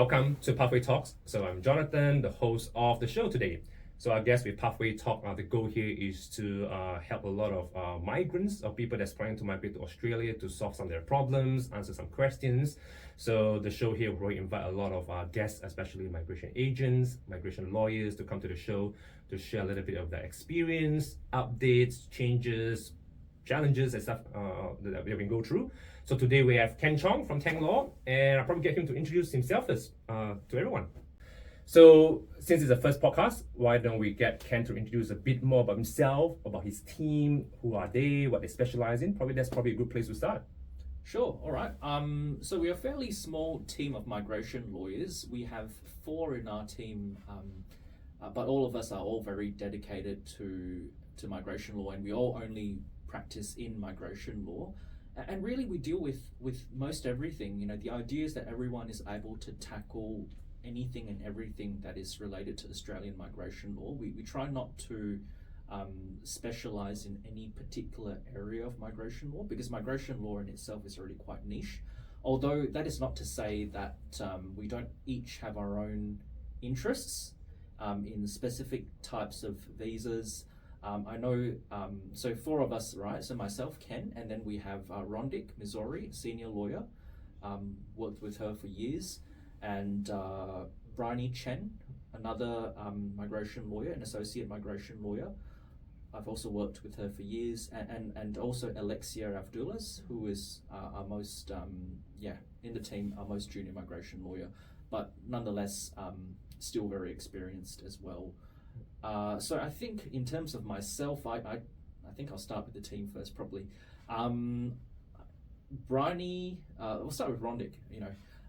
Welcome to Pathway Talks. So I'm Jonathan, the host of the show today. So I guess with Pathway Talk, the goal here is to help a lot of migrants or people that's planning to migrate to Australia to solve some of their problems, answer some questions. So the show here will invite a lot of guests, especially migration agents, migration lawyers, to come to the show to share a little bit of their experience, updates, changes, challenges and stuff that we can go through. So today we have Ken Chong from Tang Law, and I'll probably get him to introduce himself first to everyone. So since it's the first podcast, why don't we get Ken to introduce a bit more about himself, about his team, who are they, what they specialize in? That's probably a good place to start. Sure, all right. So we're a fairly small team of migration lawyers. We have 4 in our team, but all of us are all very dedicated to migration law, and we all only practice in migration law. And really we deal with most everything. You know, the idea is that everyone is able to tackle anything and everything that is related to Australian migration law. We try not to specialize in any particular area of migration law, because migration law in itself is already quite niche. Although that is not to say that we don't each have our own interests in specific types of visas. I know, so 4 of us, right? So myself, Ken, and then we have Rondik Missouri, senior lawyer, worked with her for years, and Bryony Chen, another migration lawyer, an associate migration lawyer. I've also worked with her for years, and also Alexia Avdulas, who is our most, in the team, our most junior migration lawyer, but nonetheless, still very experienced as well. So I think in terms of myself, I think I'll start with the team first, probably. Bryony, we'll start with Rondik.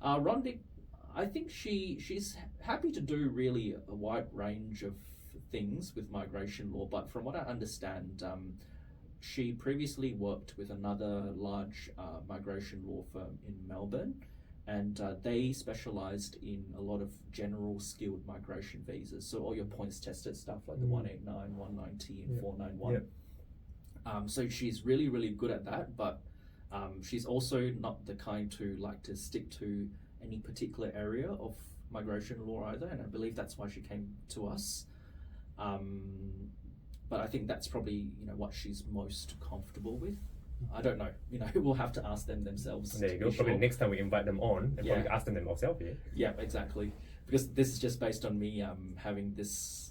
Rondik, I think she's happy to do really a wide range of things with migration law, but from what I understand, she previously worked with another large migration law firm in Melbourne, and they specialized in a lot of general skilled migration visas. So all your points tested stuff like the 189, 190, and 491. So she's really, really good at that, but she's also not the kind to like to stick to any particular area of migration law either, and I believe that's why she came to us. But I think that's probably what she's most comfortable with. I don't know. We'll have to ask them themselves. There you go. Probably next time we invite them on, and probably ask them themselves. Yeah, exactly. Because this is just based on me having this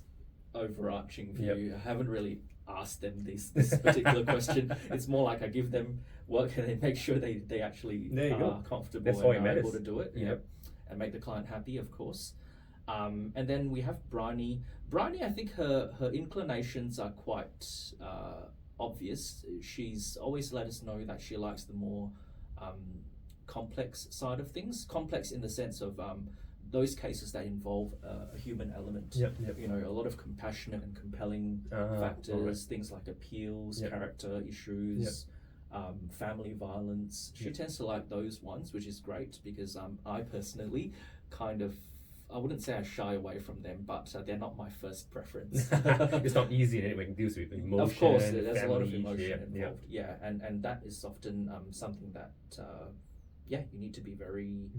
overarching view. Yep. I haven't really asked them this particular question. It's more like I give them work and then make sure they actually are comfortable and are able to do it. Yep. And make the client happy, of course. And then we have Bryony. Bryony, I think her inclinations are quite obvious. She's always let us know that she likes the more complex side of things. Complex in the sense of those cases that involve a human element. Yep. A lot of compassionate and compelling factors, things like appeals, character issues, family violence. She tends to like those ones, which is great because I personally I wouldn't say I shy away from them, but they're not my first preference. It's not easy when it deals with emotion. Of course, there's a lot of family, emotion involved. Yeah, and that is often something that you need to be very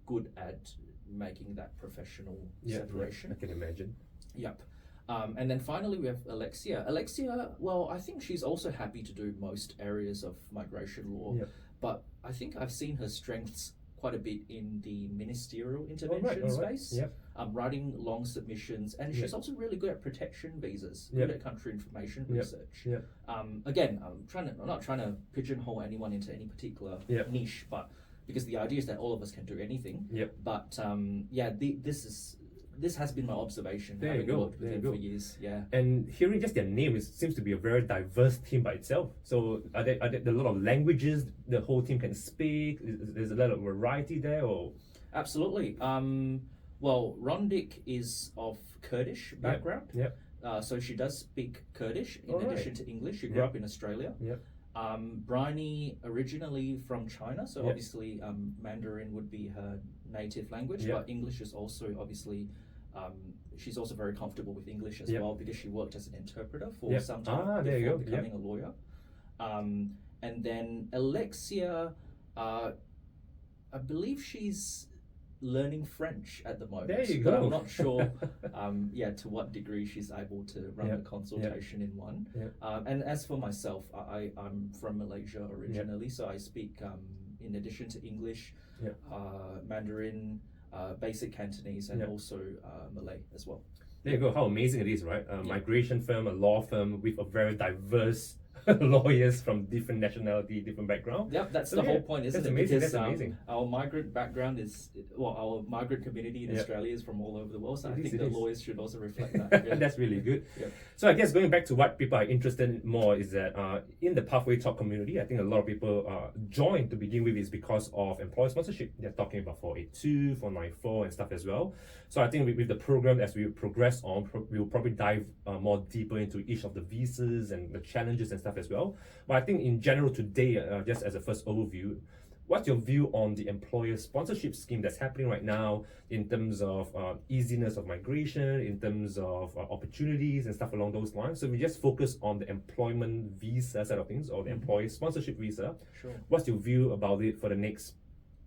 good at making that professional separation. I can imagine. Yep. And then finally we have Alexia. Alexia, well, I think she's also happy to do most areas of migration law, but I think I've seen her strengths quite a bit in the ministerial intervention space, writing long submissions, and she's also really good at protection visas, good at country information research. Again, I'm not trying to pigeonhole anyone into any particular niche, but because the idea is that all of us can do anything. But this has been my observation. There you having go. worked with them for years. And hearing just their name, it seems to be a very diverse team by itself. So are there a lot of languages the whole team can speak? There's a lot of variety there, or? Absolutely. Well, Rondik is of Kurdish background. So she does speak Kurdish in addition to English. She grew up in Australia. Bryony originally from China, so obviously Mandarin would be her native language, but English is also obviously she's also very comfortable with English as well because she worked as an interpreter for some time before becoming a lawyer. And then Alexia, I believe she's learning French at the moment. There you But go. I'm not sure, to what degree she's able to run a consultation in one. And as for myself, I'm from Malaysia originally, so I speak, in addition to English, Mandarin, basic Cantonese, and also Malay as well. There you go. How amazing it is, right? A migration firm, a law firm with a very diverse lawyers from different nationality, different background. Yep, that's the whole point, isn't that's it? amazing. Because That's amazing. our migrant background is, our migrant community in Australia is from all over the world. So I think the lawyers should also reflect that. Yeah. That's really good. Yep. So I guess going back to what people are interested in more is that in the Pathway Talk community, I think a lot of people join to begin with is because of employer sponsorship. They're talking about 482, 494 and stuff as well. So I think with the program, as we progress on, we'll probably dive more deeper into each of the visas and the challenges and stuff as well. But I think in general today, just as a first overview, what's your view on the employer sponsorship scheme that's happening right now in terms of easiness of migration, in terms of opportunities and stuff along those lines? So we just focus on the employment visa side of things, or the employer sponsorship visa. Sure. What's your view about it for the next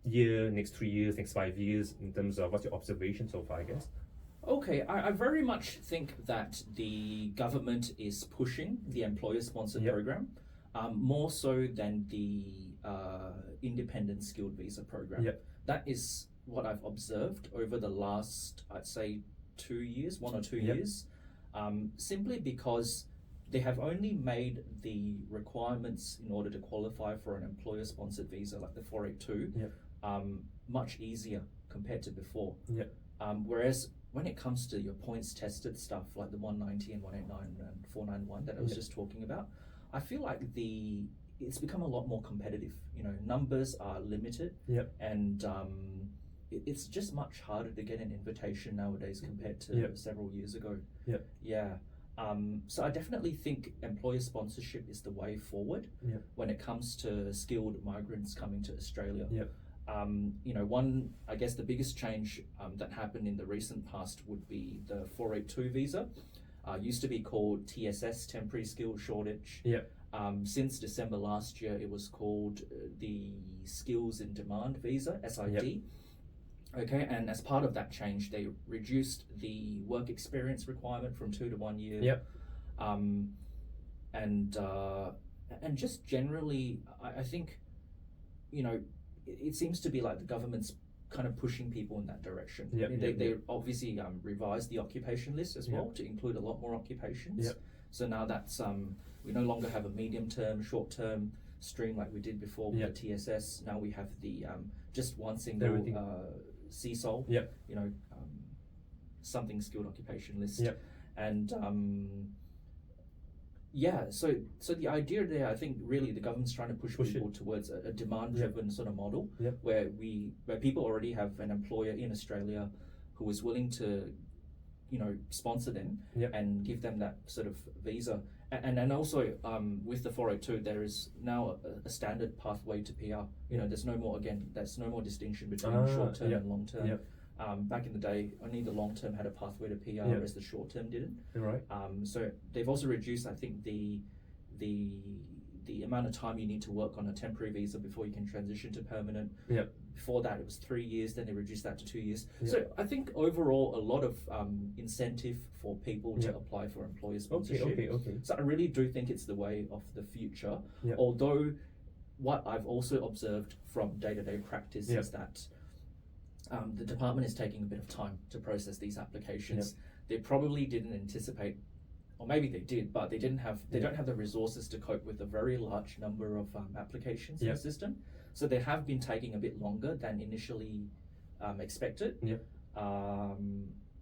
year, next 3 years, next 5 years, in terms of what's your observation so far, I guess? Okay, I very much think that the government is pushing the employer-sponsored program more so than the independent skilled visa program. That is what I've observed over the last, I'd say, 2 years, 1 or 2 years, simply because they have only made the requirements in order to qualify for an employer-sponsored visa, like the 482, much easier compared to before. Whereas when it comes to your points tested stuff like the 190 and 189 and 491 that I was just talking about, I feel like it's become a lot more competitive. You know, numbers are limited, and it's just much harder to get an invitation nowadays compared to several years ago. So I definitely think employer sponsorship is the way forward when it comes to skilled migrants coming to Australia. You know, I guess the biggest change that happened in the recent past would be the 482 visa. Used to be called TSS, Temporary Skills Shortage. Since December last year, it was called the Skills in Demand visa, SID. Okay, and as part of that change, they reduced the work experience requirement from 2 to 1 year. And just generally, I think, you know, it seems to be like the government's kind of pushing people in that direction. They obviously revised the occupation list as well to include a lot more occupations. So now that's we no longer have a medium term, short term stream like we did before with the TSS. Now we have the just one single CSOL, you know, something skilled occupation list. And so the idea there, I think really the government's trying to push people towards a demand-driven sort of model where people already have an employer in Australia who is willing to, you know, sponsor them and give them that sort of visa. And also with the 482, there is now a standard pathway to PR. You know, there's no more distinction between short-term and long-term. Back in the day, only the long term had a pathway to PR, whereas the short term didn't. So they've also reduced, I think, the amount of time you need to work on a temporary visa before you can transition to permanent. Before that, it was 3 years. Then they reduced that to 2 years. So I think overall, a lot of incentive for people to apply for employer sponsorship. So I really do think it's the way of the future. Although, what I've also observed from day-to-day practice is that the department is taking a bit of time to process these applications. They probably didn't anticipate, or maybe they did, but they don't have the resources to cope with a very large number of applications in the system. So they have been taking a bit longer than initially expected.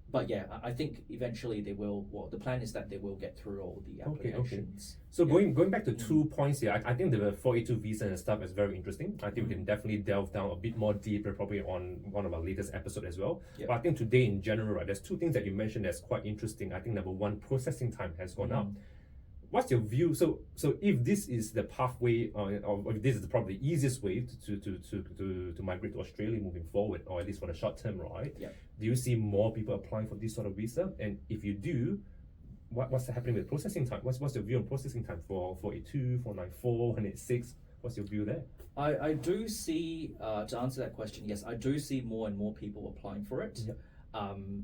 But yeah, I think eventually they will. Well, the plan is that they will get through all the applications. So going back to 2 points here, I think the 482 visa and stuff is very interesting. I think we can definitely delve down a bit more deeper, probably on one of our latest episodes as well. But I think today in general, right, there's 2 things that you mentioned that's quite interesting. I think number one, processing time has gone up. What's your view? So if this is the pathway, or if this is probably the easiest way to migrate to Australia moving forward, or at least for the short term, right? Do you see more people applying for this sort of visa? And if you do, what's happening with processing time? What's your view on processing time for 482, 494, 186, What's your view there? I do see, to answer that question, yes, I do see more and more people applying for it. Yep.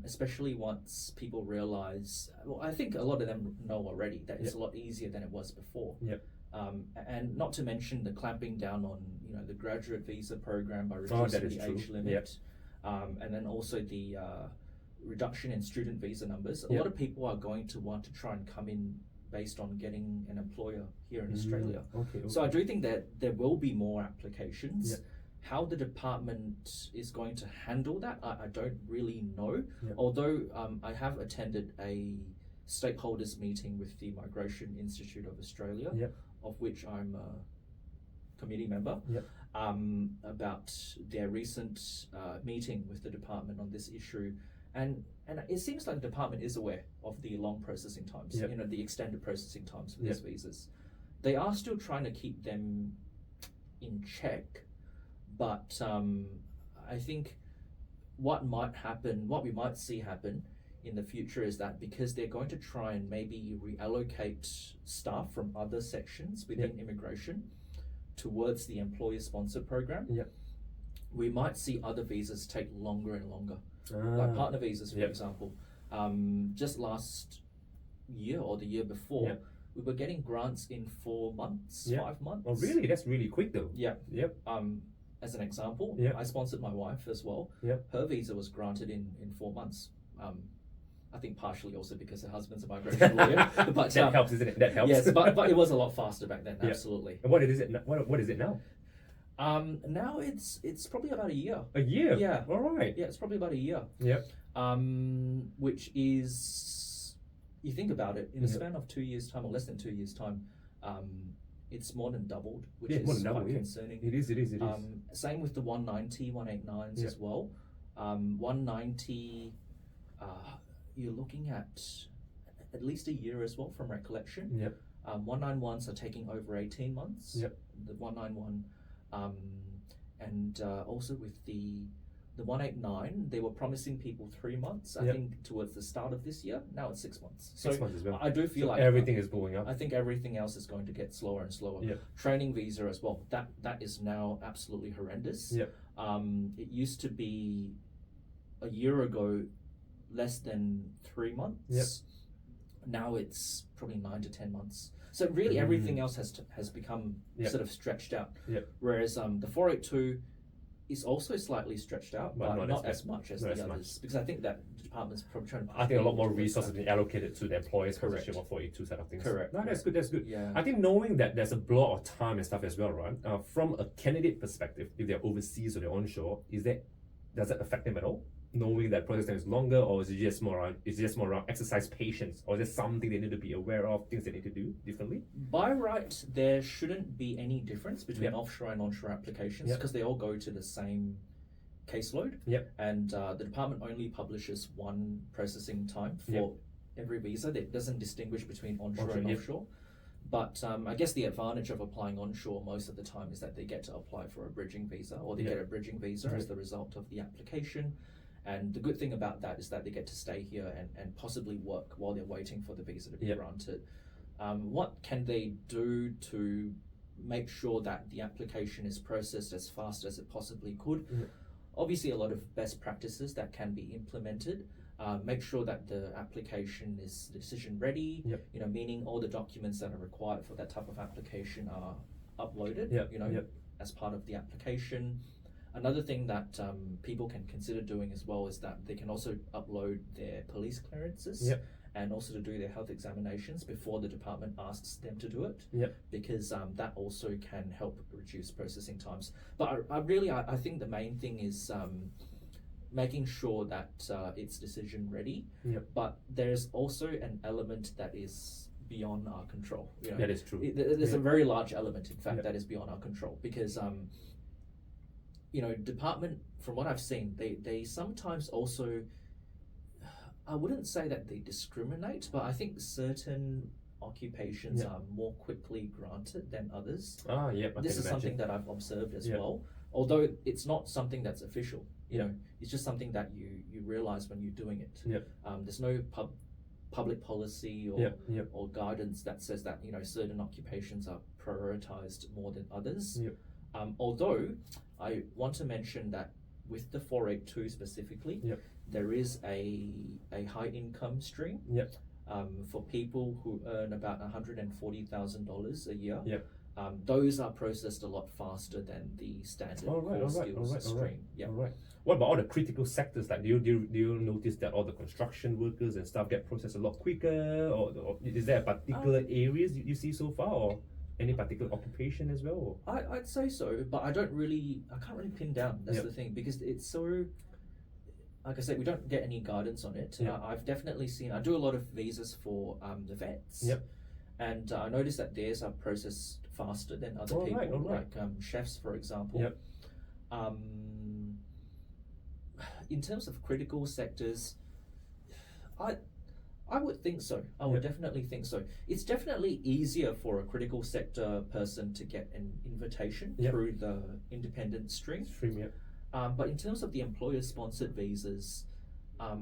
Especially once people realize, well, I think a lot of them know already that it's a lot easier than it was before. Yep. And not to mention the clamping down on the graduate visa program by reducing the age limit, and then also the reduction in student visa numbers. A lot of people are going to want to try and come in based on getting an employer here in Australia. Okay. So I do think that there will be more applications. How the department is going to handle that, I don't really know. Although I have attended a stakeholders meeting with the Migration Institute of Australia, of which I'm a committee member, about their recent meeting with the department on this issue. And it seems like the department is aware of the long processing times, the extended processing times for these visas. They are still trying to keep them in check. But I think what we might see happen in the future is that because they're going to try and maybe reallocate staff from other sections within immigration towards the employer-sponsored program, we might see other visas take longer and longer. Like partner visas, for example. Just last year or the year before, we were getting grants in 4 months, 5 months. Oh, really? That's really quick, though. As an example, I sponsored my wife as well. Her visa was granted in 4 months. I think partially also because her husband's a migration lawyer. But that helps, isn't it? That helps. Yes, but it was a lot faster back then. Absolutely. And what is it? What is it now? Now it's probably about a year. A year? Yeah. All right. Yeah, it's probably about a year. Which is, you think about it, in a span of 2 years' time or less than 2 years' time, it's more than doubled, which is quite concerning. It is. Same with the 190, 189s as well. 190, you're looking at least a year as well from recollection. 191s are taking over 18 months. The 191, and also with the 189, they were promising people 3 months. I think towards the start of this year. Now it's 6 months. 6 months as well. I do feel like everything is blowing up. I think everything else is going to get slower and slower. Training visa as well. That is now absolutely horrendous. It used to be a year ago less than 3 months. Now it's probably 9 to 10 months. So really everything else has become sort of stretched out. Whereas the 482 is also slightly stretched out, but not as much as the others. Because I think that the department's probably trying to... I think a lot more resources being allocated to the employer's position of 482 side of things. Correct. No, that's good. Yeah. I think knowing that there's a block of time and stuff as well, right? From a candidate perspective, if they're overseas or they're onshore, does that affect them at all? Knowing that process time is longer, or is it just more around exercise patience, or is there something they need to be aware of, things they need to do differently? By right, there shouldn't be any difference between offshore and onshore applications because they all go to the same caseload. And the department only publishes one processing time for every visa. That doesn't distinguish between onshore and offshore. But I guess the advantage of applying onshore most of the time is that they get to apply for a bridging visa, or they get a bridging visa as the result of the application. And the good thing about that is that they get to stay here and possibly work while they're waiting for the visa to be granted. What can they do to make sure that the application is processed as fast as it possibly could? Obviously, a lot of best practices that can be implemented. Make sure that the application is decision ready, meaning all the documents that are required for that type of application are uploaded, as part of the application. Another thing that people can consider doing as well is that they can also upload their police clearances and also to do their health examinations before the department asks them to do it, because that also can help reduce processing times. But I think the main thing is making sure that it's decision ready, but there's also an element that is beyond our control. That is true. There's a very large element, in fact, that is beyond our control, because department, from what I've seen, they sometimes also, I wouldn't say that they discriminate, but I think certain occupations are more quickly granted than others. This is something that I've observed as well, although it's not something that's official. It's just something that you realize when you're doing it. There's no public policy or Yep. Yep. or guidance that says that certain occupations are prioritized more than others. Yep. Although I want to mention that with the 482 specifically, Yep. there is a high income stream. Yep. For people who earn about $140,000 a year. Yep. Those are processed a lot faster than the standard core skills stream. Yeah. All right. What about all the critical sectors? Like, do you notice that all the construction workers and stuff get processed a lot quicker, or is there a particular areas you see so far, or any particular occupation as well? Or? I'd say so, but I can't really pin down. That's Yep. the thing, because it's so. Like I said, we don't get any guidance on it. Yep. I've definitely seen. I do a lot of visas for the vets. Yep. And I noticed that theirs are processed faster than other All people, right. like chefs, for example. Yep. In terms of critical sectors, I would think so. I would Yep. definitely think so. It's definitely easier for a critical sector person to get an invitation Yep. through the independent stream. Yep. But in terms of the employer-sponsored visas,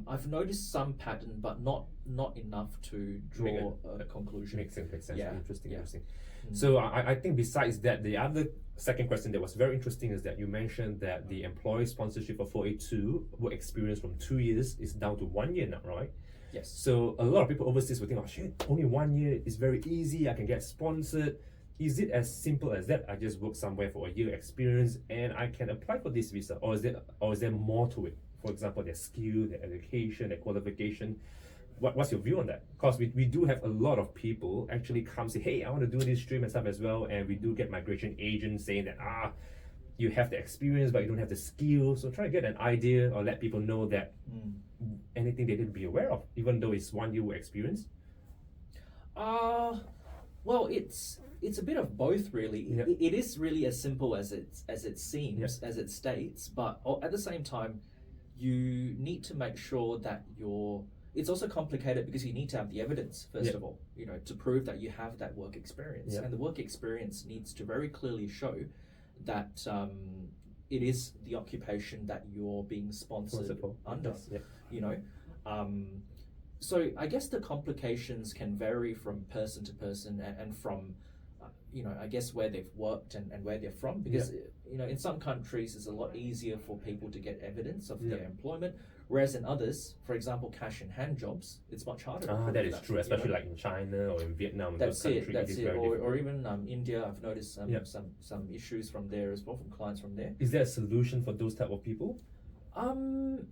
I've noticed some pattern, but not enough to draw a conclusion. Makes sense. Yeah. Interesting. Mm. So I think besides that, the other second question that was very interesting is that you mentioned that the employee sponsorship for 482 work experience from 2 years is down to 1 year now, right? Yes. So a lot of people overseas will think, oh shit, only 1 year is very easy, I can get sponsored. Is it as simple as that? I just work somewhere for a year experience and I can apply for this visa, or is there more to it? For example, their skill, their education, their qualification. What's your view on that? Because we do have a lot of people actually come say, hey, I want to do this stream and stuff as well, and we do get migration agents saying that you have the experience but you don't have the skill. So try to get an idea or let people know that anything they didn't be aware of, even though it's 1 year work experience. Well, it's a bit of both, really. Yep. It is really as simple as it seems, Yep. as it states, but at the same time, you need to make sure that it's also complicated because you need to have the evidence, first Yep. of all, to prove that you have that work experience. Yep. And the work experience needs to very clearly show that it is the occupation that you're being sponsored for. under, Yes. So I guess the complications can vary from person to person and from, I guess where they've worked and where they're from, because, in some countries it's a lot easier for people to get evidence of their employment, whereas in others, for example, cash in hand jobs, it's much harder. To prove That is true, especially like in China or in Vietnam. That's those it. countries, That's is it. very Or difficult. even India, I've noticed some issues from there as well, from clients from there. Is there a solution for those type of people? Um,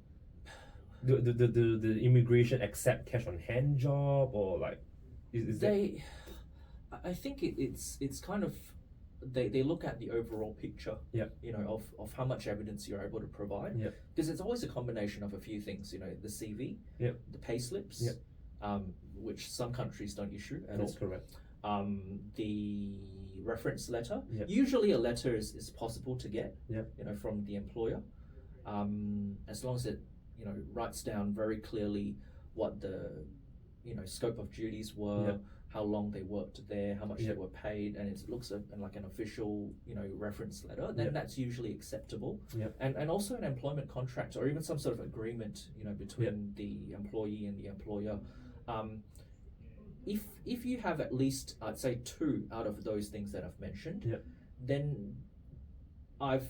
The immigration accept cash on hand job, or like is that? I think it's kind of they look at the overall picture, Yep. of how much evidence you're able to provide, Yep. because it's always a combination of a few things, the CV, Yep. the pay slips, Yep. which some countries don't issue at That's all, correct. the reference letter. Yep. Usually a letter is possible to get, Yep. from the employer, as long as it writes down very clearly what the scope of duties were, Yep. how long they worked there, how much Yep. they were paid, and it looks like an official reference letter, then Yep. that's usually acceptable. Yep. And also an employment contract or even some sort of agreement between the employee and the employer. If you have at least, I'd say, 2 out of those things that I've mentioned, Yep. then I've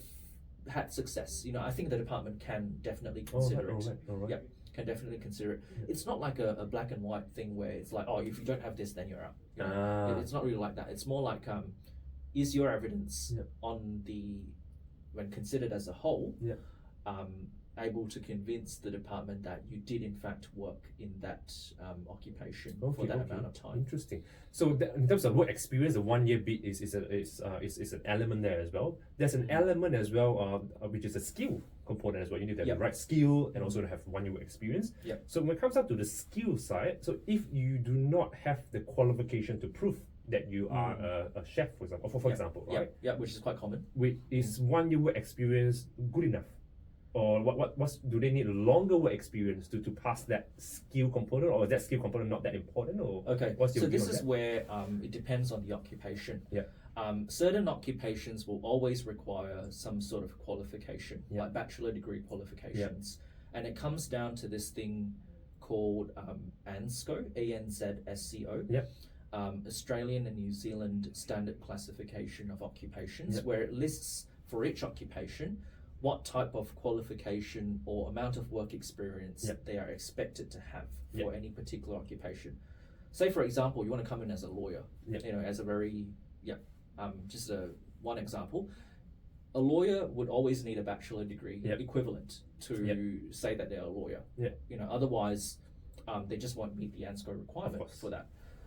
had success. I think the department can definitely consider it. All right. Yep, can definitely consider it. Yep. It's not like a black and white thing where it's like, oh, if you don't have this, then you're out. It's not really like that. It's more like, is your evidence Yep. when considered as a whole, Yep. able to convince the department that you did in fact work in that occupation for that amount of time. Interesting. So in terms of work experience, the 1 year bit is an element there as well. There's an element as well, which is a skill component as well. You need to have Yep. the right skill and also to have 1 year work experience. Yep. So when it comes up to the skill side, so if you do not have the qualification to prove that you are a chef, for example, for example, right? Yeah, which is quite common. Is 1 year work experience good enough? Or do they need a longer work experience to pass that skill component, or is that skill component not that important? Or Okay, what's your so view this on is that? where it depends on the occupation. Yeah. Certain occupations will always require some sort of qualification, Yeah. like bachelor degree qualifications, and it comes down to this thing called ANZSCO, ANZSCO. Yep. Australian and New Zealand Standard Classification of Occupations, Yep. where it lists for each occupation what type of qualification or amount of work experience Yep. they are expected to have for Yep. any particular occupation. Say, for example, you want to come in as a lawyer, Yep. as a very, just one example. A lawyer would always need a bachelor degree Yep. equivalent to say that they're a lawyer. Yep. Otherwise, they just won't meet the ANZSCO requirement course. for that.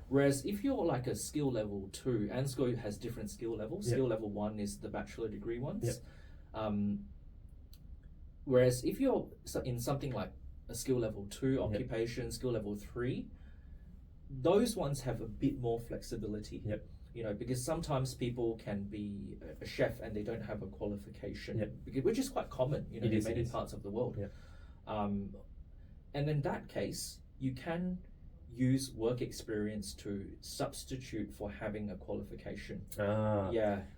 Whereas if you're like a skill level 2, ANZSCO has different skill levels. Yep. Skill level 1 is the bachelor degree ones. Yep. Whereas if you're in something like a skill level 2 occupation, skill level 3, those ones have a bit more flexibility. Yep. Because sometimes people can be a chef and they don't have a qualification, Yep. which is quite common, in many parts of the world. Yep. And in that case, you can use work experience to substitute for having a qualification.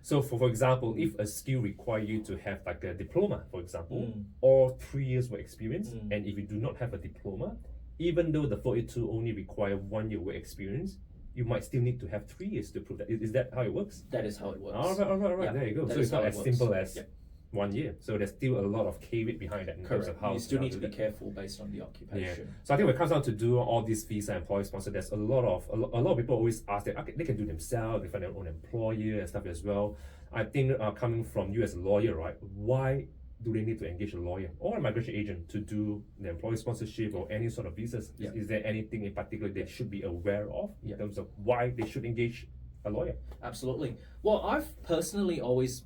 So for example, if a skill require you to have like a diploma, for example, Mm. or 3 years work experience, Mm. and if you do not have a diploma, even though the 482 only require 1 year work experience, you might still need to have 3 years to prove that. Is that how it works? That is how it works. All right. Yeah, There you go. that So is it's not how it as works. simple as Yep. 1 year. So there's still a lot of caveat behind that in terms of Correct. how You still how need to be that. careful based on the occupation. So I think when it comes down to do all these visa employee sponsor, there's a lot of people always ask that they can do themselves, they find their own employer and stuff as well. I think coming from you as a lawyer, right? Why do they need to engage a lawyer or a migration agent to do the employee sponsorship or any sort of visas? Yeah. Is there anything in particular they should be aware of in Yeah. terms of why they should engage a lawyer? Absolutely. Well, I've personally always,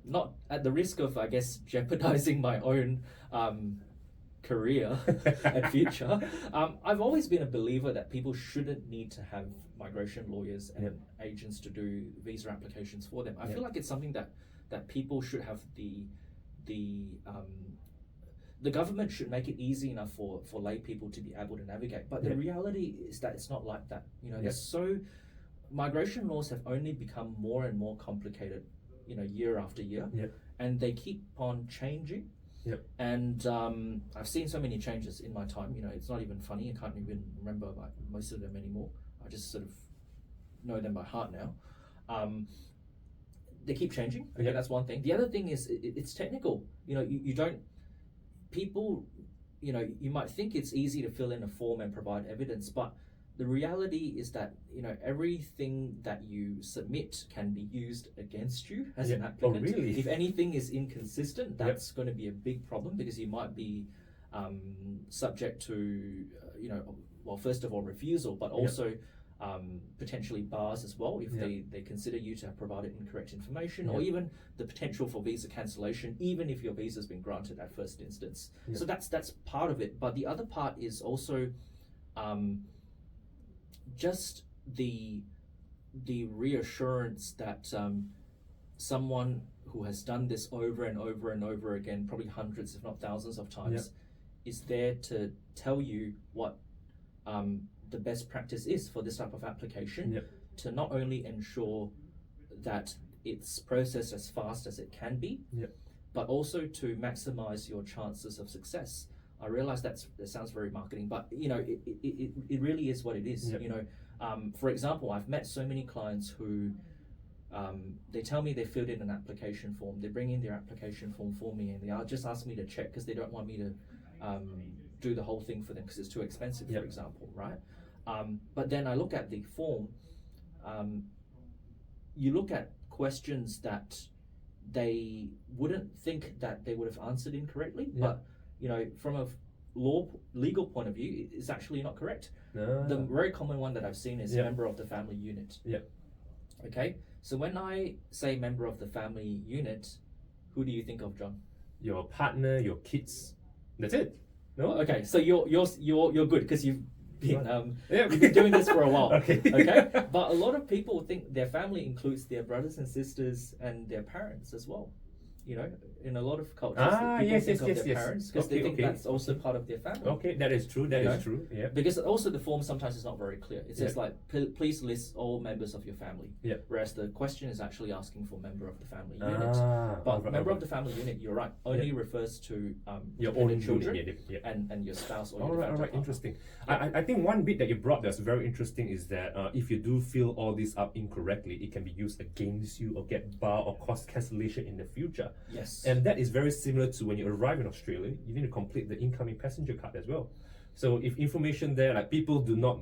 not at the risk of, I guess, jeopardizing my own career and future, I've always been a believer that people shouldn't need to have migration lawyers and agents to do visa applications for them. I feel like it's something that people should have the government should make it easy enough for lay people to be able to navigate. But the reality is that it's not like that. Migration laws have only become more and more complicated, year after year, and they keep on changing. And I've seen so many changes in my time. It's not even funny. I can't even remember most of them anymore. I just sort of know them by heart now. They keep changing. Okay, that's one thing. The other thing is it's technical. You don't. People, you might think it's easy to fill in a form and provide evidence, but the reality is that everything that you submit can be used against you as an applicant. Oh, really? If anything is inconsistent, that's going to be a big problem, because you might be subject to first of all refusal, but also potentially bars as well if they consider you to have provided incorrect information, or even the potential for visa cancellation, even if your visa has been granted at first instance. So that's part of it. But the other part is also just the reassurance that someone who has done this over and over and over again, probably hundreds if not thousands of times, is there to tell you what the best practice is for this type of application, to not only ensure that it's processed as fast as it can be, but also to maximize your chances of success. I realize that sounds very marketing, but it really is what it is. For example, I've met so many clients who they tell me they filled in an application form. They bring in their application form for me, and they just ask me to check because they don't want me to do the whole thing for them because it's too expensive, for example, right? But then I look at the form. You look at questions that they wouldn't think that they would have answered incorrectly, but from a legal point of view, it's actually not correct. The very common one that I've seen is member of the family unit. Okay, so when I say member of the family unit, who do you think of, John? Your partner, your kids. That's it. No. Okay, so you're good because you've been you've been doing this for a while. Okay. But a lot of people think their family includes their brothers and sisters and their parents as well. You know, in a lot of cultures, Ah, people yes, think yes, of yes, their yes. parents because they Okay, think okay. that's also part of their family. Okay, that is true. That You is know? true. Yeah. Because also the form sometimes is not very clear. It says Yeah. like, please list all members of your family. Yeah. Whereas the question is actually asking for member of the family unit. Ah, But alright, member alright. of the family unit, you're right, only refers to Your dependent own children unit, yeah. and your spouse or your All right, de facto partner. interesting. Yeah. I think one bit that you brought that's very interesting is that if you do fill all this up incorrectly, it can be used against you or get bar or cost cancellation in the future. Yes. And that is very similar to when you arrive in Australia, you need to complete the incoming passenger card as well. So if information there, like people do not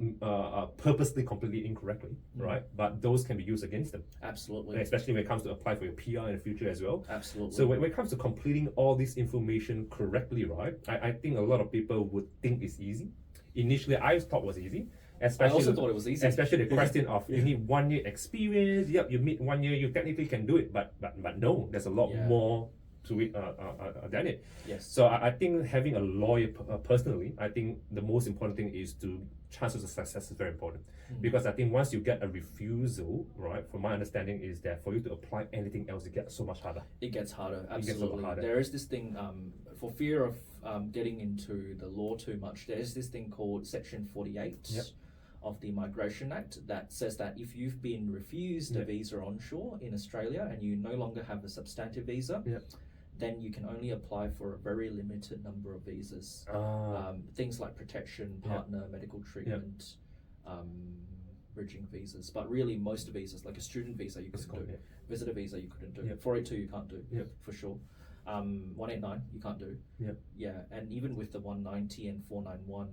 purposely complete it incorrectly, right? But those can be used against them. Absolutely. Especially when it comes to apply for your PR in the future as well. Absolutely. So when it comes to completing all this information correctly, right? I think a lot of people would think it's easy. Initially, I thought it was easy. Especially, I also thought it was easy. Especially the question of you need 1 year experience. Yep, you meet 1 year, you technically can do it. But no, there's a lot more to it than it. Yes. So I think having a lawyer personally, I think the most important thing is to chances of success is very important. Because I think once you get a refusal, right, from my understanding is that for you to apply anything else, it gets so much harder. It gets harder, It gets a lot absolutely. harder. There is this thing, for fear of getting into the law too much, there is this thing called Section 48 of the Migration Act that says that if you've been refused a visa onshore in Australia and you no longer have a substantive visa, then you can only apply for a very limited number of visas. Things like protection, partner, medical treatment, bridging visas. But really, most visas, like a student visa, you couldn't do. Visitor visa, you couldn't do. 482, you can't do, for sure. 189, you can't do. Yeah, and even with the 190 and 491,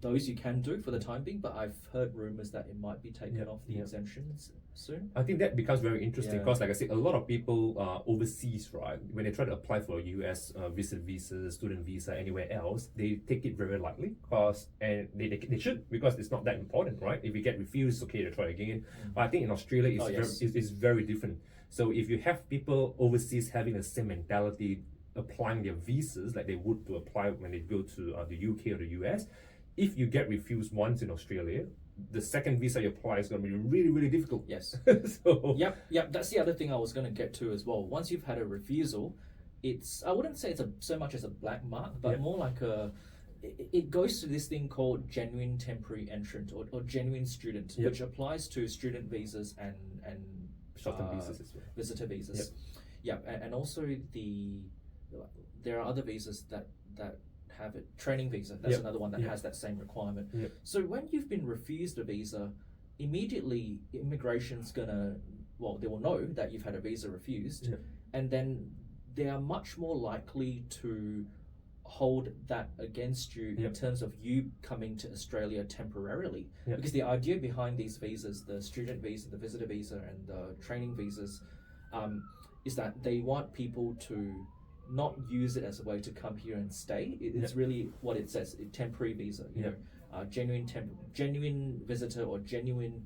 those you can do for the time being, but I've heard rumors that it might be taken off the exemptions soon. I think that becomes very interesting because, like I said, a lot of people overseas, right, when they try to apply for a US visit visa, student visa, anywhere else, they take it very lightly and they should, because it's not that important, right? If you get refused, it's okay to try again. But I think in Australia, it's very different. So if you have people overseas having the same mentality, applying their visas like they would to apply when they go to the UK or the US, if you get refused once in Australia, the second visa you apply is going to be really, really difficult. Yes. So Yep. That's the other thing I was going to get to as well. Once you've had a refusal, I wouldn't say it's so much as a black mark, but more like it goes to this thing called genuine temporary entrant or genuine student, which applies to student visas and short-term visas as well. Visitor visas. And also there are other visas that have it. Training visa, that's another one that has that same requirement. So when you've been refused a visa, immediately immigration's gonna, they will know that you've had a visa refused, and then they are much more likely to hold that against you in terms of you coming to Australia temporarily. Because the idea behind these visas, the student visa, the visitor visa, and the training visas, is that they want people to not use it as a way to come here and stay. It's really what it says, a temporary visa, you know, genuine visitor or genuine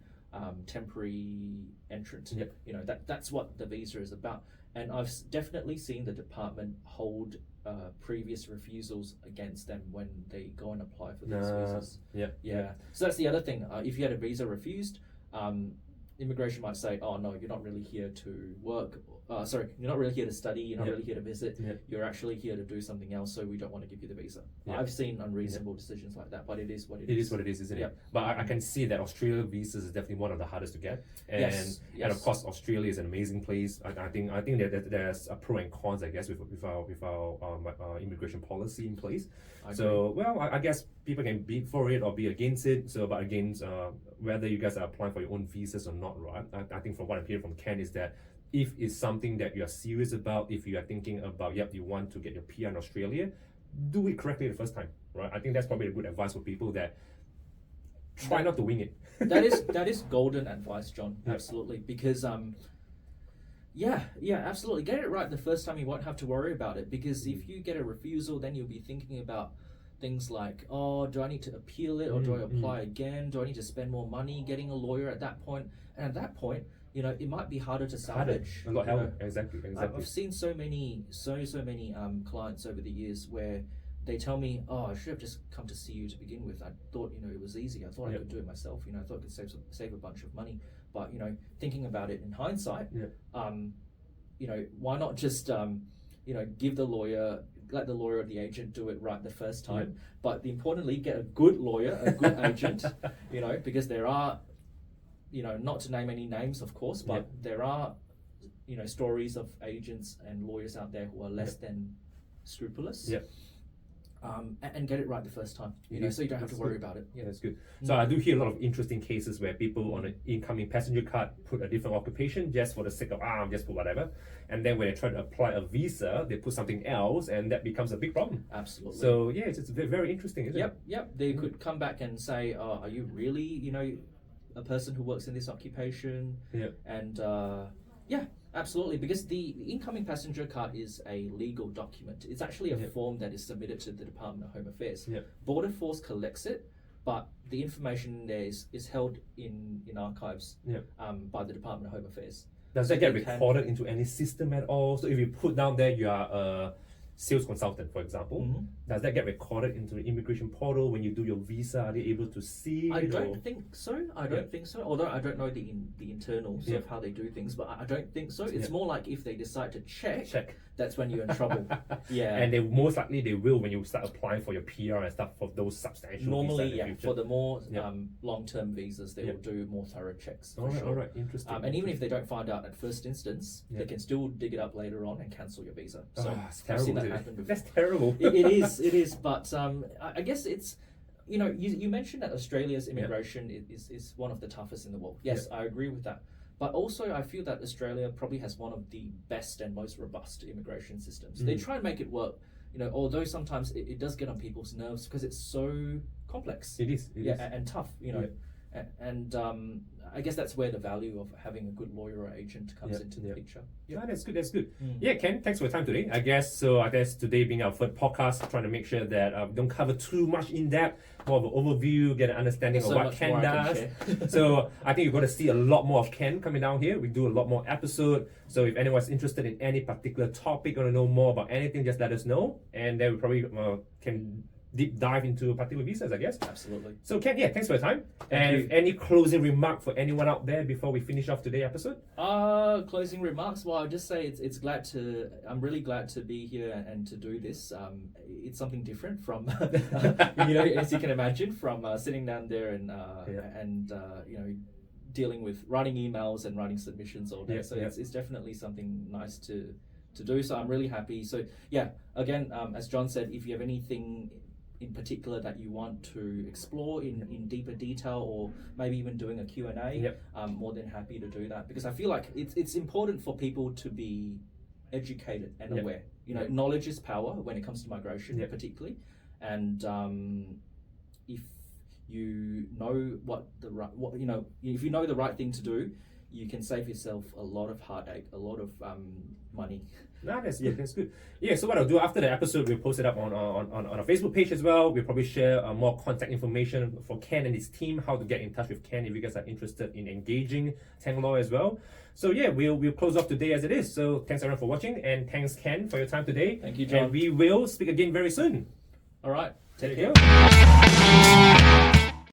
temporary entrant. You know, that's what the visa is about. And I've definitely seen the department hold previous refusals against them when they go and apply for these visas. So that's the other thing. If you had a visa refused, immigration might say, oh no, you're not really here to work. You're not really here to study, you're not really here to visit, you're actually here to do something else, so we don't want to give you the visa. I've seen unreasonable decisions like that, but it is what it is. It is what it is, isn't it? But I can see that Australia visas is definitely one of the hardest to get. And and of course, Australia is an amazing place. I think that there's a pro and cons, I guess, with our immigration policy in place. So, I guess people can be for it or be against it. So, but against whether you guys are applying for your own visas or not, right? I think from what I'm hearing from Ken is that if it's something that you are serious about, if you are thinking about, you want to get your PR in Australia, do it correctly the first time, right? I think that's probably a good advice for people that try not to wing it. that is golden advice, John. Absolutely, because absolutely. Get it right the first time. You won't have to worry about it, because if you get a refusal, then you'll be thinking about things like, oh, do I need to appeal it, or do I apply again? Do I need to spend more money getting a lawyer at that point? And at that point, you know, it might be harder to salvage. Exactly. I've seen so many clients over the years where they tell me, oh, I should have just come to see you to begin with. I thought, you know, it was easy. I thought I could do it myself. You know, I thought I could save a bunch of money. But, you know, thinking about it in hindsight, why not just give the lawyer, let the lawyer or the agent do it right the first time, but importantly, get a good lawyer, a good agent, because there are, not to name any names, of course, but there are, stories of agents and lawyers out there who are less than scrupulous. And get it right the first time, so you don't have to worry about it. Yeah, that's good. So I do hear a lot of interesting cases where people on an incoming passenger card put a different occupation just for the sake of, just put whatever. And then when they try to apply a visa, they put something else and that becomes a big problem. Absolutely. So yeah, it's very, very interesting, isn't it? Yep. They could come back and say, are you really, a person who works in this occupation? And absolutely, because the incoming passenger card is a legal document. It's actually a form that is submitted to the Department of Home Affairs. Border Force collects it, but the information there is held in archives by the Department of Home Affairs. Does that get recorded into any system at all? So if you put down there you are a sales consultant, for example, does that get recorded into the immigration portal when you do your visa? Are they able to see it? I don't think so. Although I don't know the internals of how they do things, but I don't think so. It's more like if they decide to check, that's when you're in trouble. And they most likely they will when you start applying for your PR and stuff for those substantial normally visas for the more long-term visas they will do more thorough checks. All right, interesting. And even if they don't find out at first instance, they can still dig it up later on and cancel your visa. So it's terrible. That's terrible. It is. But I guess it's, you mentioned that Australia's immigration is one of the toughest in the world. Yes, I agree with that. But also I feel that Australia probably has one of the best and most robust immigration systems. They try and make it work, although sometimes it does get on people's nerves because it's so complex. It is. And tough, And I guess that's where the value of having a good lawyer or agent comes into the picture. That's good. Yeah, Ken, thanks for your time today. I guess today being our first podcast, trying to make sure that we don't cover too much in depth, more of an overview, get an understanding of what Ken does. So I think you're going to see a lot more of Ken coming down here. We do a lot more episodes. So if anyone's interested in any particular topic, or to know more about anything, just let us know, and then we probably can deep dive into particular visas, I guess. Absolutely. So Ken, thanks for your time. Thank you. Any closing remark for anyone out there before we finish off today's episode? Closing remarks. Well, I'll just say I'm really glad to be here and to do this. It's something different from, as you can imagine, from sitting down there and dealing with writing emails and writing submissions all day. It's definitely something nice to do. So I'm really happy. So again, as John said, if you have anything in particular that you want to explore in deeper detail, or maybe even doing a Q&A, I'm more than happy to do that, because I feel like it's important for people to be educated and aware. Knowledge is power when it comes to migration, particularly, and if you know if you know the right thing to do, you can save yourself a lot of heartache, a lot of money. That's good. That's good. Yeah. So what I'll do after the episode, we'll post it up on our Facebook page as well. We'll probably share more contact information for Ken and his team, how to get in touch with Ken if you guys are interested in engaging Tang Law as well. So we'll close off today as it is. So thanks everyone for watching, and thanks Ken for your time today. Thank you, John. And we will speak again very soon. All right. Take care.